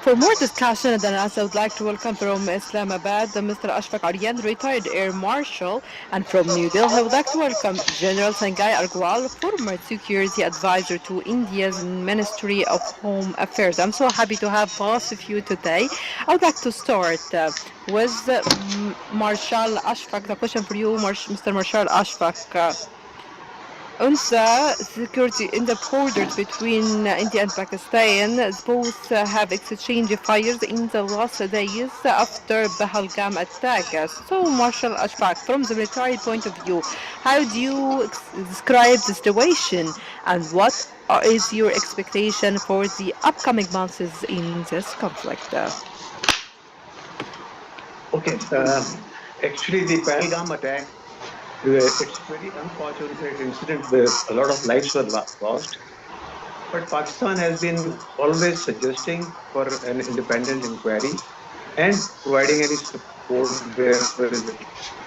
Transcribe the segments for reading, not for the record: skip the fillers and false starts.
For more discussion and analysis, I would like to welcome from Islamabad Mr. Ashfaque Arain, retired Air Marshal, and from New Delhi, I would like to welcome General Sanjay Agarwal, former security advisor to India's Ministry of Home Affairs. I'm so happy to have both of you today. I would like to start with Marshal Ashfaque. The question for you, Mr. Marshal Ashfaque. On the security in the borders between India and Pakistan, both have exchanged fires in the last days after Pahalgam attack. So, Marshal Ashfaq, from the military point of view, how do you describe the situation and what is your expectation for the upcoming months in this conflict? Okay, actually, the Pahalgam attack, it's very unfortunate incident where a lot of lives were lost. But Pakistan has been always suggesting for an independent inquiry and providing any support wherever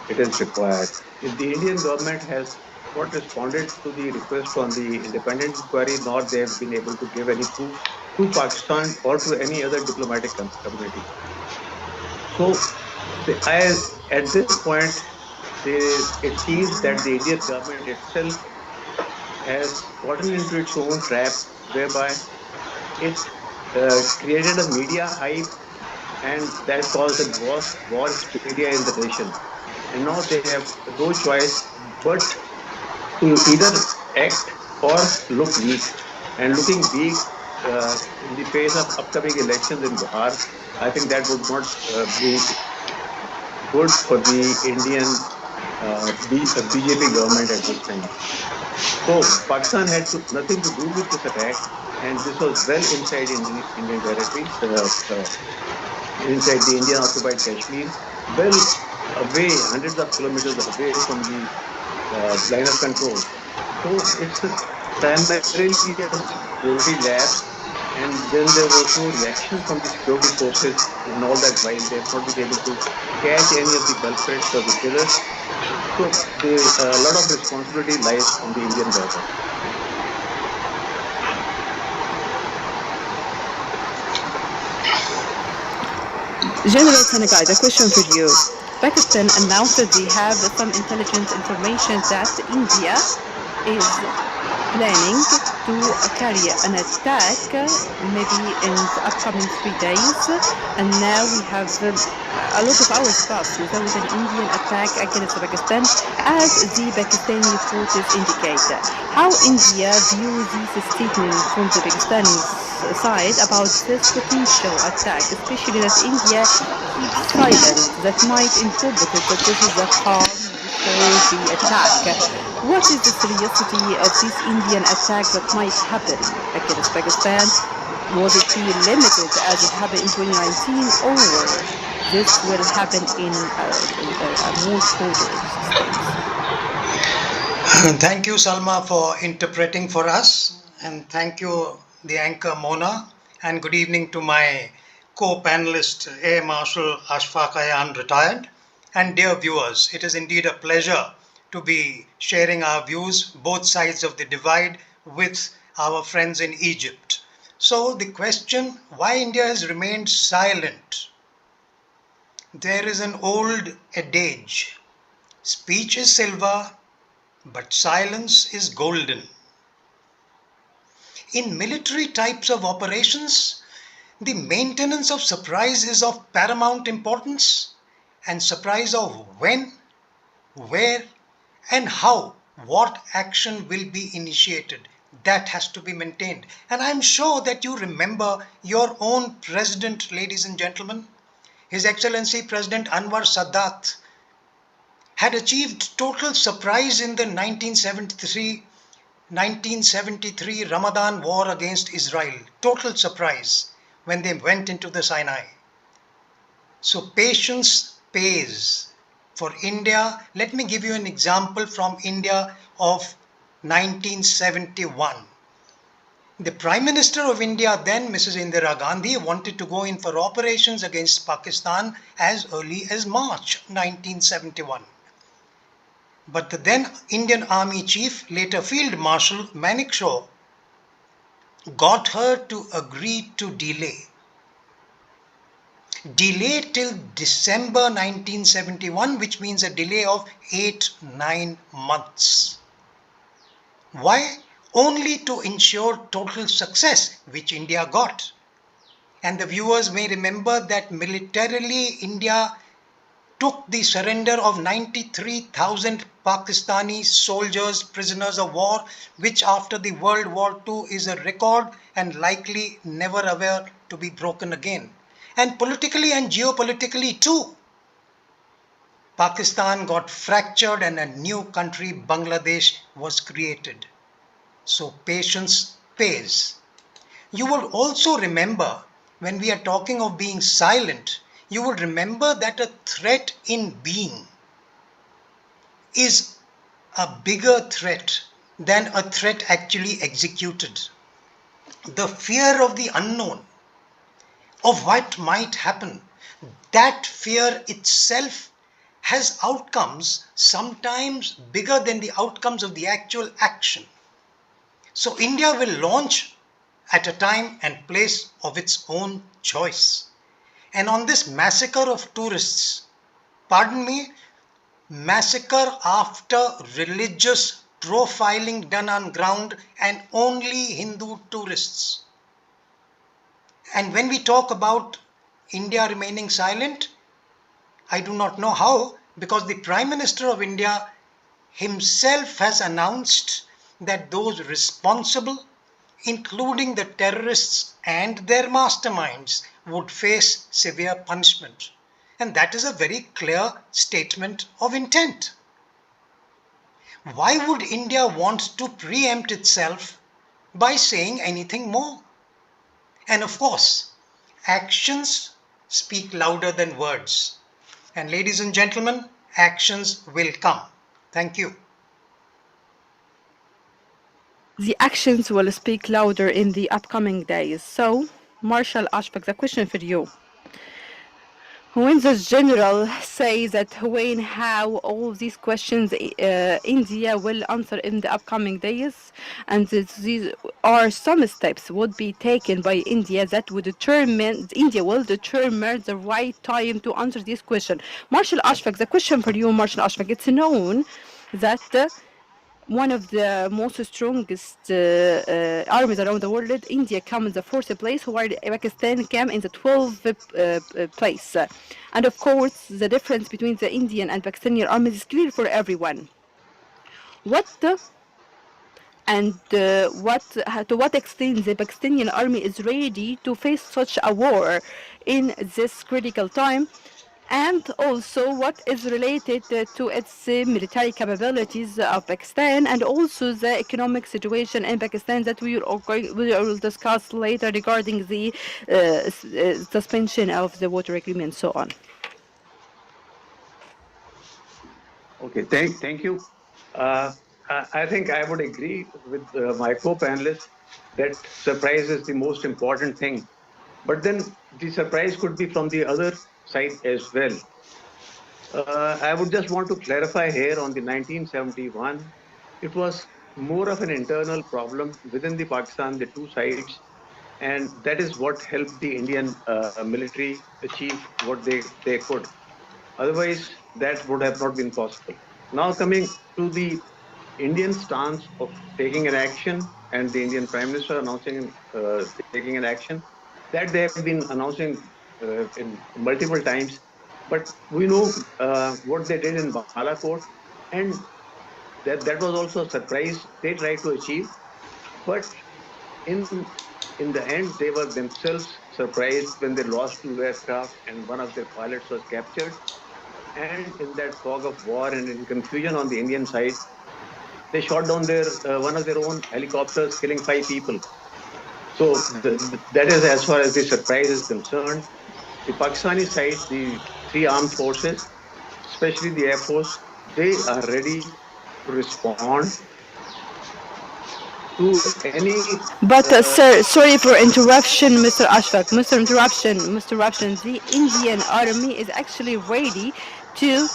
it is required. The Indian government has not responded to the request on the independent inquiry, nor they have been able to give any proof to Pakistan or to any other diplomatic community. So, at this point, it seems that the Indian government itself has gotten into its own trap, whereby it created a media hype, and that caused a war hysteria in the nation. And now they have no choice but to either act or look weak. And looking weak in the face of upcoming elections in Bihar, I think that would not be good for the Indian BJP government at this time. So Pakistan had nothing to do with this attack, and this was well inside Indian territories, inside the Indian occupied Kashmir, well away, hundreds of kilometers away from the line of control. So it's primarily a security lapse, and then there was no reaction from the security forces in all that while they have not been able to catch any of the culprits or the killers. So a lot of responsibility lies on the Indian government. General Senegal, the question for you. Pakistan announced that they have some intelligence information that India is planning to carry an attack maybe in the upcoming 3 days. And now we have a lot of hours passed without an Indian attack against Pakistan, as the Pakistani forces indicate. How India view this statement from the Pakistani side about this potential attack, especially that India keeps silent, that might interpret that this is a calm before the attack. What is the seriousty of this Indian attack that might happen against Pakistan? Will it be limited as it happened in 2019, or this will happen in more borders states? Thank you, Salma, for interpreting for us. And thank you, the anchor Mona. And good evening to my co-panelist, Air Marshal Ashfaque Arain, retired. And dear viewers, it is indeed a pleasure to be sharing our views, both sides of the divide, with our friends in Egypt. So the question, why India has remained silent? There is an old adage, speech is silver, but silence is golden. In military types of operations, the maintenance of surprise is of paramount importance, and surprise of when, where, and how what action will be initiated, that has to be maintained. And I'm sure that you remember your own president, ladies and gentlemen. His Excellency President Anwar Sadat had achieved total surprise in the 1973 Ramadan war against Israel. Total surprise when they went into the Sinai. So patience pays. For India, let me give you an example from India of 1971. The Prime Minister of India then, Mrs. Indira Gandhi, wanted to go in for operations against Pakistan as early as March 1971. But the then Indian Army Chief, later Field Marshal Manekshaw, got her to agree to delay. delayed till December 1971, which means a delay of 8-9 months. Why? Only to ensure total success, which India got. And the viewers may remember that militarily India took the surrender of 93,000 Pakistani soldiers, prisoners of war, which after the World War II is a record and likely never ever to be broken again. And politically and geopolitically too, Pakistan got fractured and a new country, Bangladesh, was created. So patience pays. You will also remember, when we are talking of being silent, you will remember that a threat in being is a bigger threat than a threat actually executed. The fear of the unknown, of what might happen, that fear itself has outcomes sometimes bigger than the outcomes of the actual action. So India will launch at a time and place of its own choice. And on this massacre of tourists, pardon me, massacre after religious profiling done on ground and only Hindu tourists. And when we talk about India remaining silent, I do not know how, because the Prime Minister of India himself has announced that those responsible, including the terrorists and their masterminds, would face severe punishment. And that is a very clear statement of intent. Why would India want to preempt itself by saying anything more? And of course, actions speak louder than words. And ladies and gentlemen, actions will come. Thank you. The actions will speak louder in the upcoming days. So, Marshal Ashfaque, the question for you. When the general says that when, how, all these questions India will answer in the upcoming days, and these are some steps would be taken by India that would determine, India will determine the right time to answer this question. Marshal Ashfaque, the question for you, Marshal Ashfaque, it's known that one of the most strongest armies around the world, India came in the fourth place, while Pakistan came in the 12th place. And of course, the difference between the Indian and Pakistani armies is clear for everyone. What to what extent the Pakistani army is ready to face such a war in this critical time? And also what is related to its military capabilities of Pakistan, and also the economic situation in Pakistan that we will discuss later regarding the suspension of the water agreement and so on. Okay, thank you. I think I would agree with my co-panelists that surprise is the most important thing. But then the surprise could be from the other side as well. I would just want to clarify here on the 1971, it was more of an internal problem within the Pakistan, the two sides, and that is what helped the Indian military achieve what they could. Otherwise, that would have not been possible. Now coming to the Indian stance of taking an action and the Indian Prime Minister announcing taking an action, that they have been announcing in multiple times. But we know what they did in Balakot, and that was also a surprise they tried to achieve. But in the end, they were themselves surprised when they lost 2 aircraft and one of their pilots was captured. And in that fog of war and in confusion on the Indian side, they shot down one of their own helicopters, killing 5 people. So that is as far as the surprise is concerned. The Pakistani side, the 3 armed forces, especially the Air Force, they are ready to respond to any... But sir, sorry for interruption, Mr. Ashfaque. Mr. Interruption. The Indian army is actually ready to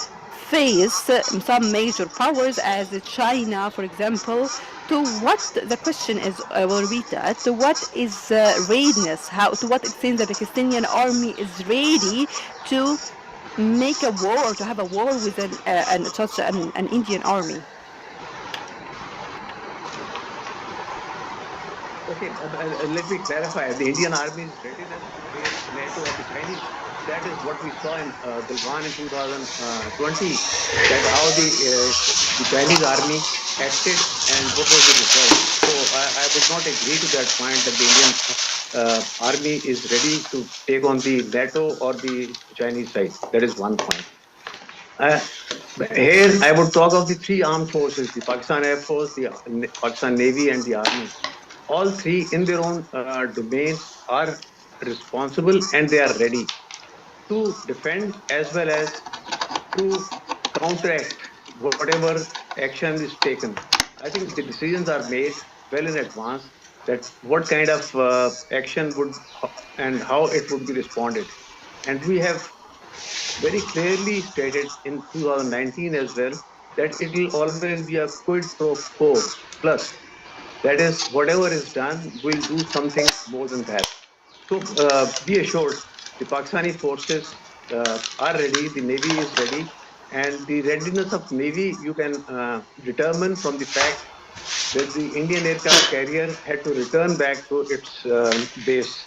face some major powers as China, for example. To what the question is, I will repeat that. To what is readiness? How to what extent the Pakistani army is ready to make a war or to have a war with such an Indian army? Okay, let me clarify. The Indian Army's readiness to face NATO or the Chinese, that is what we saw in Galwan in 2020, that how the Chinese army acted and what was the result. So I would not agree to that point that the Indian army is ready to take on the NATO or the Chinese side. That is one point. Here, I would talk of the three armed forces, the Pakistan Air Force, the Pakistan Navy, and the Army. All three, in their own domains, are responsible and they are ready to defend as well as to counteract whatever action is taken. I think the decisions are made well in advance that what kind of action would and how it would be responded. And we have very clearly stated in 2019 as well that it will always be a quid pro quo plus. That is, whatever is done, we'll do something more than that. So be assured, the Pakistani forces are ready, the Navy is ready, and the readiness of Navy you can determine from the fact that the Indian aircraft carrier had to return back to its base.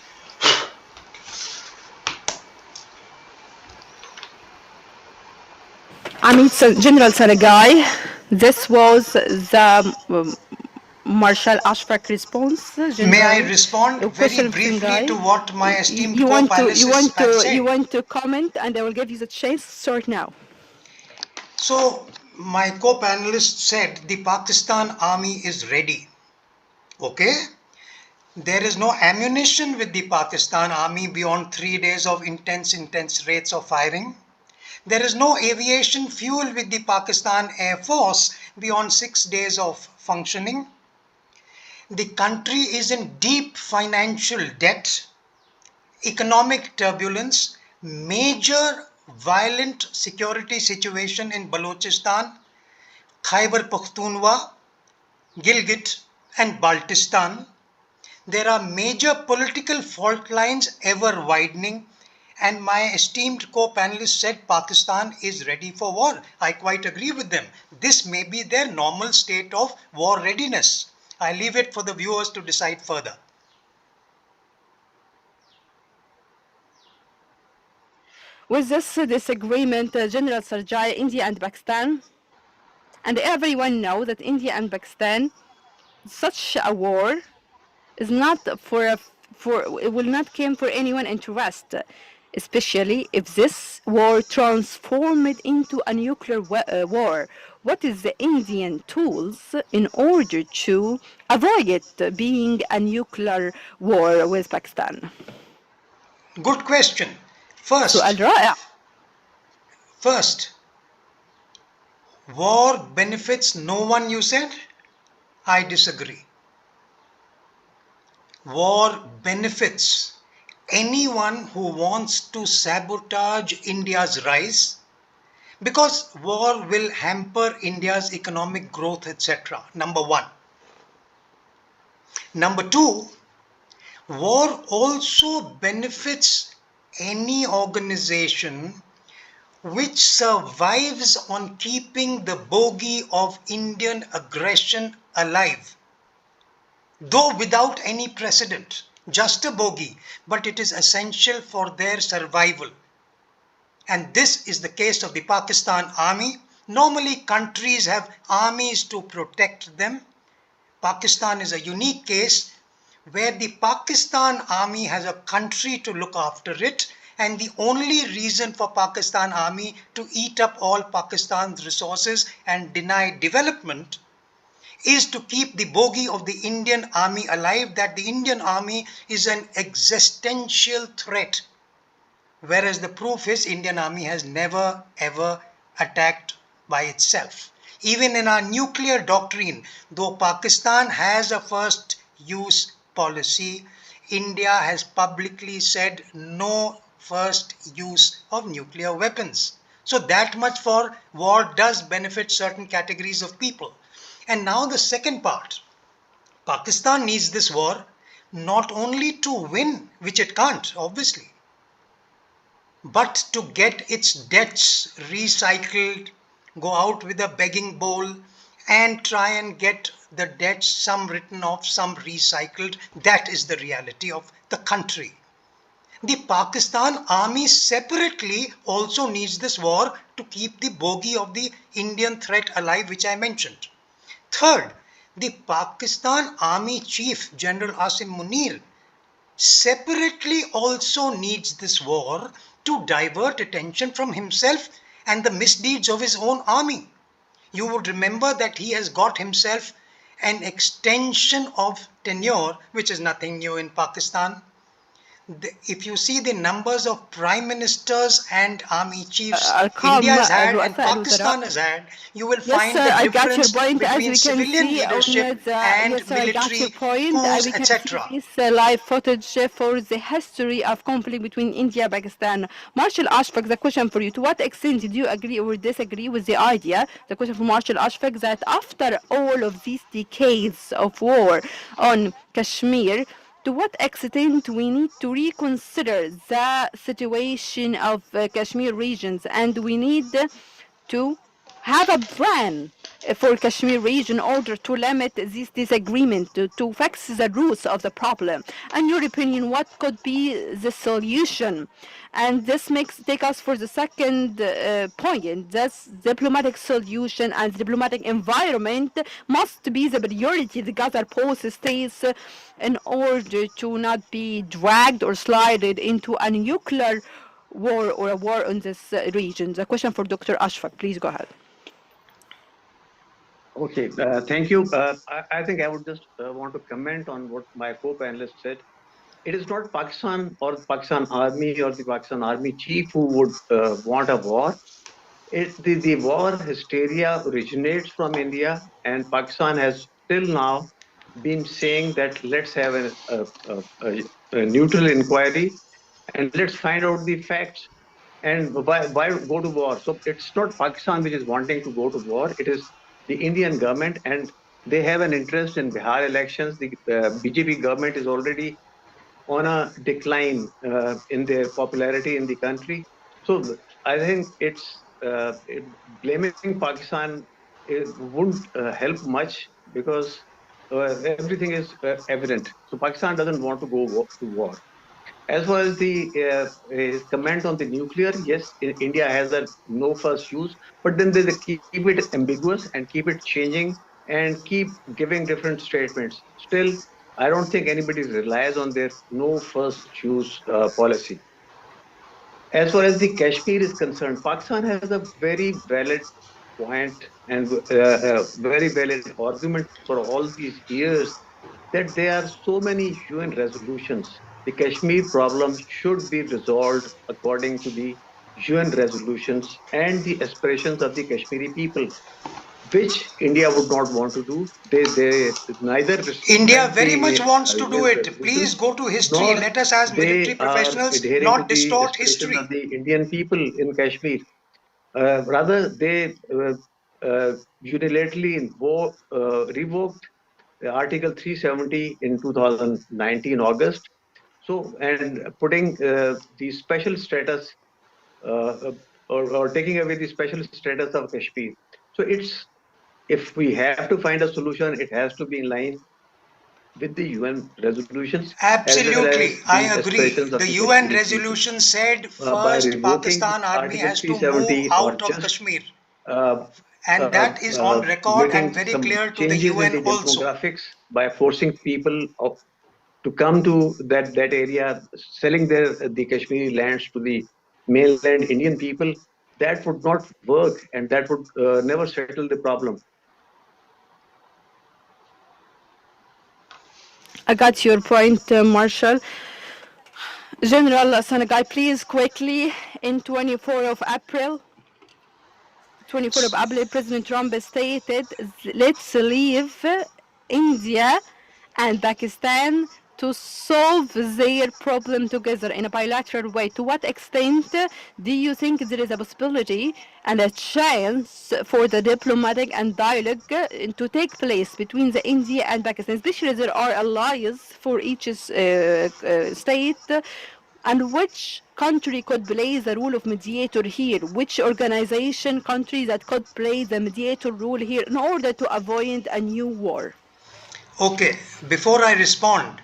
I mean, so General Sanagai, this was the Marshal Ashfaque response, May I General. respond Your very question, briefly to Sanagai. what my You, esteemed you want to you co-panelists want have to you said? want to comment, and I will give you the chance to start now. So, my co-panelist said the Pakistan army is ready. Okay? There is no ammunition with the Pakistan army beyond 3 days of intense rates of firing. There is no aviation fuel with the Pakistan Air Force beyond 6 days of functioning. The country is in deep financial debt, economic turbulence, major violent security situation in Balochistan, Khyber Pakhtunkhwa, Gilgit and Baltistan. There are major political fault lines ever widening, and my esteemed co-panelist said Pakistan is ready for war. I quite agree with them. This may be their normal state of war readiness. I leave it for the viewers to decide further. With this disagreement, General Sarjai, India and Pakistan, and everyone know that India and Pakistan, such a war is not for it will not come for anyone interest, especially if this war transformed into a nuclear war. What is the Indian tools in order to avoid it being a nuclear war with Pakistan? Good question. سؤال First, رائع. first, war benefits no one, you said? I disagree. War benefits anyone who wants to sabotage India's rise, because war will hamper India's economic growth, etc. Number one. Number two, war also benefits any organization which survives on keeping the bogey of Indian aggression alive, though without any precedent, just a bogey, but it is essential for their survival. And this is the case of the Pakistan army. Normally countries have armies to protect them. Pakistan is a unique case where the Pakistan army has a country to look after it, and the only reason for Pakistan army to eat up all Pakistan's resources and deny development is to keep the bogey of the Indian army alive, that the Indian army is an existential threat. Whereas the proof is Indian army has never ever attacked by itself. Even in our nuclear doctrine, though Pakistan has a first use policy, India has publicly said no first use of nuclear weapons. So that much for war does benefit certain categories of people. And now the second part. Pakistan needs this war not only to win, which it can't, obviously, but to get its debts recycled, go out with a begging bowl and try and get the debts, some written off, some recycled. That is the reality of the country. The Pakistan army separately also needs this war to keep the bogey of the Indian threat alive, which I mentioned. Third, the Pakistan Army Chief General Asim Munir separately also needs this war to divert attention from himself and the misdeeds of his own army. You would remember that he has got himself an extension of tenure, which is nothing new in Pakistan. If you see the numbers of prime ministers and army chiefs India has had and Pakistan has had, you will find the difference between civilian leadership and military coups, etc. This live footage for the history of conflict between India and Pakistan. Marshal Ashfaque, the question for you: to what extent did you agree or disagree with the idea? The question for Marshal Ashfaque, that after all of these decades of war on Kashmir, to what extent we need to reconsider the situation of Kashmir regions, and we need to have a plan for Kashmir region in order to limit this disagreement, to fix the roots of the problem. In your opinion, what could be the solution? And this take us for the second point. This diplomatic solution and diplomatic environment must be the priority the Gaza post states in order to not be dragged or slided into a nuclear war or a war in this region. The question for Dr. Ashfaque, please go ahead. Okay, thank you. I think I would just want to comment on what my co-panelist said. It is not Pakistan or the Pakistan army or the Pakistan army chief who would want a war. The war hysteria originates from India, and Pakistan has till now been saying that let's have a neutral inquiry and let's find out the facts. And why go to war? So it's not Pakistan which is wanting to go to war. It is the Indian government, and they have an interest in Bihar elections. The BJP government is already on a decline in their popularity in the country. So I think blaming Pakistan wouldn't help much, because everything is evident. So Pakistan doesn't want to go to war. As far as the comment on the nuclear, yes, India has a no first use, but then they keep it ambiguous and keep it changing and keep giving different statements. Still, I don't think anybody relies on their no first use policy. As far as the Kashmir is concerned, Pakistan has a very valid point and a very valid argument for all these years, that there are so many UN resolutions. The Kashmir problem should be resolved according to the UN resolutions and the aspirations of the Kashmiri people, which India would not want to do. They neither India very much wants to do it. Please go to history. Let us, as military professionals, not distort history of the Indian people in Kashmir. Rather, they unilaterally revoked Article 370 in 2019 August. So, and putting the special status or taking away the special status of Kashmir. So if we have to find a solution, it has to be in line with the UN resolutions. Absolutely, I agree. The UN resolution said first Pakistan army has to move out of Kashmir. And that is on record and very clear to the UN also. By forcing people to come to that area, selling the Kashmiri lands to the mainland Indian people, that would not work, and that would never settle the problem. I got your point, Marshal. General Sanjay, please quickly, in 24th of April, President Trump stated, let's leave India and Pakistan to solve their problem together in a bilateral way. To what extent do you think there is a possibility and a chance for the diplomatic and dialogue to take place between the India and Pakistan? Especially there are allies for each state. And which country could play the role of mediator here? Which organization, country that could play the mediator role here in order to avoid a new war? Okay, before I respond,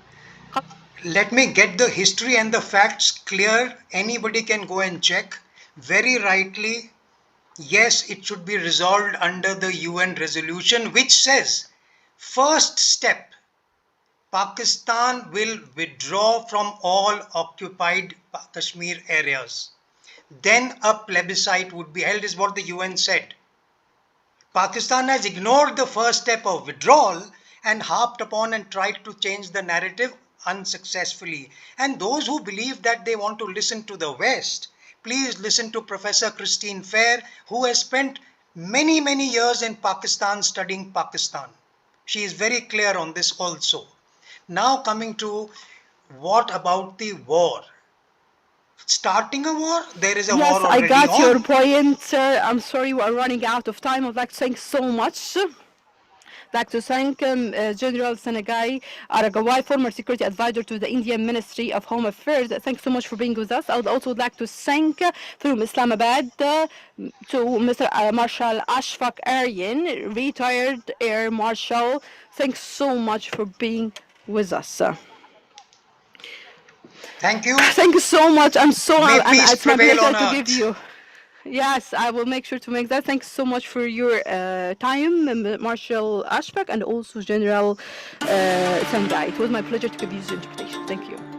let me get the history and the facts clear. Anybody can go and check. Very rightly, yes, it should be resolved under the UN resolution, which says, first step, Pakistan will withdraw from all occupied Kashmir areas. Then a plebiscite would be held, is what the UN said. Pakistan has ignored the first step of withdrawal and harped upon and tried to change the narrative unsuccessfully. And those who believe that they want to listen to the West, please listen to Professor Christine Fair, who has spent many, many years in Pakistan studying Pakistan. She is very clear on this also. Now coming to what about the war? Starting a war? There is a Yes, war I already got your on. point, sir. I'm sorry we are running out of time. I'd like to thank so much. Like to thank General Sanjay Agarwal, former security advisor to the Indian Ministry of Home Affairs. Thanks so much for being with us. I would also like to thank from Islamabad to Mr. Marshal Ashfaque Arain, retired Air Marshal. Thanks so much for being with us. Thank you. Thank you so much. May And peace it's my prevail pleasure on to give earth. you. Yes, I will make sure to make that. Thanks so much for your time, Marshal Ashfaque, and also General Sanjay. It was my pleasure to give you this interpretation. Thank you.